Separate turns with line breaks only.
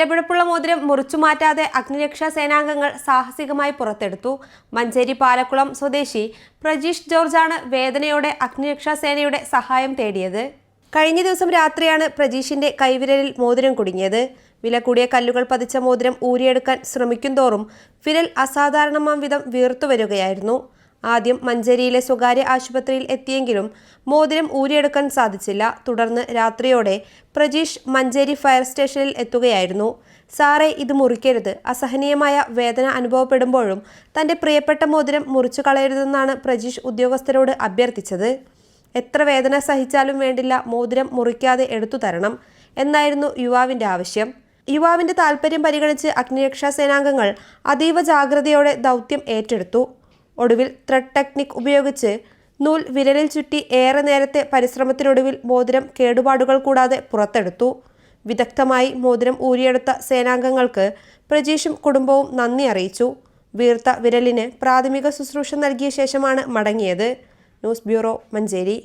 വിലപിടിപ്പുള്ള മോതിരം മുറിച്ചുമാറ്റാതെ അഗ്നിരക്ഷാ സേനാംഗങ്ങൾ സാഹസികമായി പുറത്തെടുത്തു. മഞ്ചേരി പാലക്കുളം സ്വദേശി പ്രജീഷ് ജോർജാണ് വേദനയോടെ അഗ്നിരക്ഷാ സേനയുടെ സഹായം തേടിയത്. കഴിഞ്ഞ ദിവസം രാത്രിയാണ് പ്രജീഷിന്റെ കൈവിരലിൽ മോതിരം കുടുങ്ങിയത്. വില കൂടിയ കല്ലുകൾ പതിച്ച മോതിരം ഊരിയെടുക്കാൻ ശ്രമിക്കുന്തോറും വിരൽ അസാധാരണമാം വിധം വീർത്തുവരികയായിരുന്നു. ആദ്യം മഞ്ചേരിയിലെ സ്വകാര്യ ആശുപത്രിയിൽ എത്തിയെങ്കിലും മോതിരം ഊരിയെടുക്കാൻ സാധിച്ചില്ല. തുടർന്ന് രാത്രിയോടെ പ്രജീഷ് മഞ്ചേരി ഫയർ സ്റ്റേഷനിൽ എത്തുകയായിരുന്നു. സാറേ, ഇത് മുറിക്കരുത്. അസഹനീയമായ വേദന അനുഭവപ്പെടുമ്പോഴും തൻ്റെ പ്രിയപ്പെട്ട മോതിരം മുറിച്ചു കളയരുതെന്നാണ് പ്രജീഷ് ഉദ്യോഗസ്ഥരോട് അഭ്യർത്ഥിച്ചത്. എത്ര വേദന സഹിച്ചാലും വേണ്ടില്ല, മോതിരം മുറിക്കാതെ എടുത്തു തരണം എന്നായിരുന്നു യുവാവിൻ്റെ ആവശ്യം. യുവാവിൻ്റെ താൽപ്പര്യം പരിഗണിച്ച് അഗ്നിരക്ഷാ സേനാംഗങ്ങൾ അതീവ ജാഗ്രതയോടെ ദൗത്യം ഏറ്റെടുത്തു. ഒടുവിൽ ത്രെഡ് ടെക്നിക് ഉപയോഗിച്ച് നൂൽ വിരലിൽ ചുറ്റി ഏറെ നേരത്തെ പരിശ്രമത്തിനൊടുവിൽ മോതിരം കേടുപാടുകൾ കൂടാതെ പുറത്തെടുത്തു. വിദഗ്ധമായി മോതിരം ഊരിയെടുത്ത സേനാംഗങ്ങൾക്ക് പ്രജീഷും കുടുംബവും നന്ദി അറിയിച്ചു. വീർത്ത വിരലിന് പ്രാഥമിക ശുശ്രൂഷ നൽകിയ ശേഷമാണ് മടങ്ങിയത്. News bureau, Manjeri.